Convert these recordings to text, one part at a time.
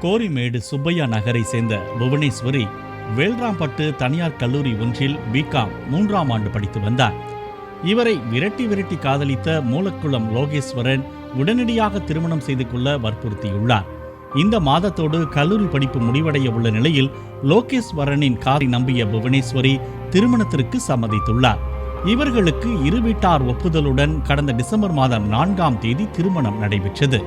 கோரிமேடு சுப்பையா நகரை சேர்ந்த புவனேஸ்வரி வேல்ராம்பட்டு தனியார் கல்லூரி ஒன்றில் பிகாம் 3ஆம் ஆண்டு படித்து வந்தார். இவரை விரட்டி காதலித்த மூலக்குளம் லோகேஸ்வரன் உடனடியாக திருமணம் செய்து கொள்ள வற்புறுத்தியுள்ளார். இந்த மாதத்தோடு கல்லூரி படிப்பு முடிவடைய உள்ள நிலையில் லோகேஸ்வரனின் காரை நம்பிய புவனேஸ்வரி திருமணத்திற்கு சம்மதித்துள்ளார். இவர்களுக்கு இரு வீட்டார் ஒப்புதலுடன் கடந்த டிசம்பர் மாதம் 4ஆம் தேதி திருமணம் நடைபெற்றது.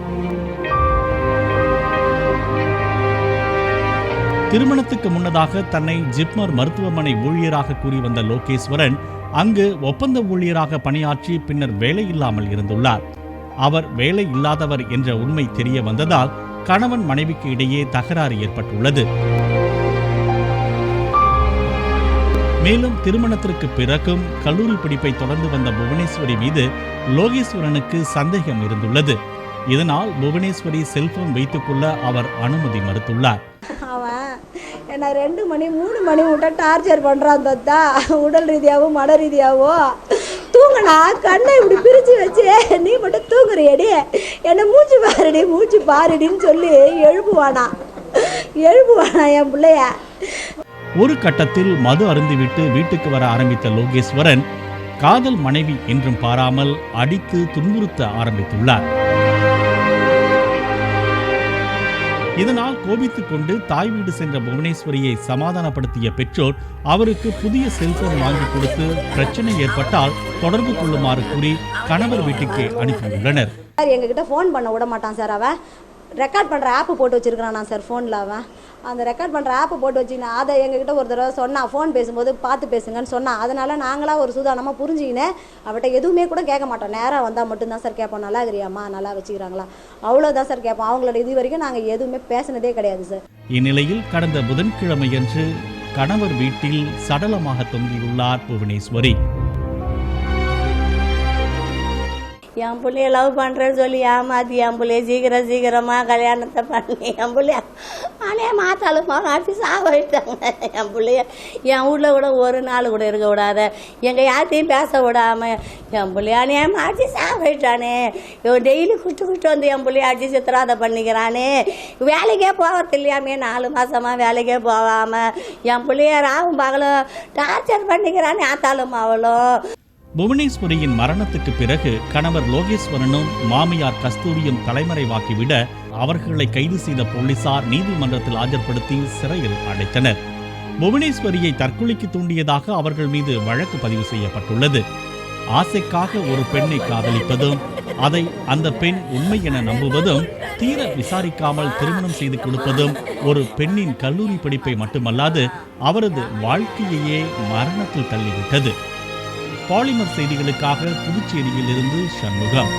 திருமணத்துக்கு முன்னதாக தன்னை ஜிப்மர் மருத்துவமனை ஊழியராக கூறி வந்த லோகேஸ்வரன் அங்கு ஒப்பந்த ஊழியராக பணியாற்றி பின்னர் வேலை இல்லாமல் இருந்துள்ளார். அவர் வேலை இல்லாதவர் என்ற உண்மை தெரிய வந்ததால் கணவன் மனைவிக்கு இடையே தகராறு ஏற்பட்டுள்ளது. மேலும் திருமணத்திற்கு பிறகும் கல்லூரி படிப்பை தொடர்ந்து வந்த புவனேஸ்வரி மீது லோகேஸ்வரனுக்கு சந்தேகம் இருந்துள்ளது. இதனால் புவனேஸ்வரி செல்போன் வைத்துக் கொள்ள அவர் அனுமதி மறுத்துள்ளார். அவன் என்ன 2 மணி 3 மணி விட்டா டார்ச்சர் பண்றான் தத்தா. உடல் ரீதியாகவும் மன ரீதியாகவும் தூங்கினா கண்ணை இப்படி பிரிச்சு வச்சு நீ மட்டும் தூங்குறியடி, என்ன மூச்சு பாருடின்னு சொல்லி எழுப்புவானா என் பிள்ளைய. ஒரு கட்டத்தில் மது அருந்திவிட்டு வீட்டுக்கு வர ஆரம்பித்த லோகேஸ்வரன் காதல் மனைவி என்றும் பாராமல் அடித்து துன்புறுத்த ஆரம்பித்துள்ளார். இதனால் கோபித்துக் கொண்டு தாய் வீடு சென்ற புவனேஸ்வரியை சமாதானப்படுத்திய பெற்றோர் அவருக்கு புதிய செல்போன் வாங்கி கொடுத்து பிரச்சனை ஏற்பட்டால் தொடர்பு கொள்ளுமாறு கூறி கணவர் வீட்டுக்கு அனுப்பியுள்ளனர். எங்ககிட்ட ஃபோன் பண்ண விட மாட்டான் சார். அவன் ரெக்கார்ட் பண்ணுற ஆப்பு போட்டு வச்சிருக்கிறானா சார் ஃபோனில். அவன் அந்த ரெக்கார்ட் பண்ணுற ஆப்பு போட்டு வச்சுக்கினா அதை எங்ககிட்ட ஒரு தடவை சொன்னான், ஃபோன் பேசும்போது பார்த்து பேசுங்கன்னு சொன்னான். அதனால் நாங்களாம் ஒரு சூதானமாக புரிஞ்சுக்கினேன். அவட்ட எதுவுமே கூட கேட்க மாட்டோம். நேராக வந்தால் மட்டும்தான் சார் கேட்போம், நல்லா இருக்கிறியாம்மா, நல்லா வச்சுக்கிறாங்களா, அவ்வளோதான் சார் கேட்போம். அவங்களோட இது வரைக்கும் நாங்கள் எதுவுமே பேசினதே கிடையாது சார். இந்நிலையில் கடந்த புதன்கிழமையன்று கணவர் வீட்டில் சடலமாக தொங்கியுள்ளார் புவனேஸ்வரி. என் பிள்ளைய லவ் பண்ணுறேன்னு சொல்லி ஏமாத்தி என் பிள்ளைய சீக்கிரமாக கல்யாணத்தை பண்ணி என் பிள்ளைய நானே மாத்தாலும் அடிச்சு சாவிட்டாங்க. என் பிள்ளைய என் வீட்டில் கூட ஒரு நாள் கூட இருக்க விடாத, எங்கள் யார்த்தையும் பேச விடாமல் என் பிள்ளைய அனே அடிச்சு சாவிட்டானே. இவன் டெய்லி குட்டு வந்து என் பிள்ளைய அடிச்சு சித்திராதை பண்ணிக்கிறானே. வேலைக்கே போகிறது இல்லையாமே, 4 மாதமாக வேலைக்கே போகாமல் என் பிள்ளைய ராவும் பகலும் டார்ச்சர் பண்ணிக்கிறானே ஆத்தாலும் அவளும். புவனேஸ்வரியின் மரணத்துக்கு பிறகு கணவர் லோகேஸ்வரனும் மாமியார் கஸ்தூரியும் தலைமறைவாக்கிவிட அவர்களை கைது செய்த போலீசார் நீதிமன்றத்தில் ஆஜர்படுத்தி சிறையில் அடைத்தனர். புவனேஸ்வரியை தற்கொலைக்கு தூண்டியதாக அவர்கள் மீது வழக்கு பதிவு செய்யப்பட்டுள்ளது. ஆசைக்காக ஒரு பெண்ணை காதலிப்பதும் அதை அந்த பெண் உண்மை என நம்புவதும் தீர விசாரிக்காமல் திருமணம் செய்து கொடுப்பதும் ஒரு பெண்ணின் கல்லூரி படிப்பை மட்டுமல்லாது அவரது வாழ்க்கையையே மரணத்தில் தள்ளிவிட்டது. பாலிமர் செய்திகளுக்காக புதுச்சேரியில் இருந்து சண்முகம்.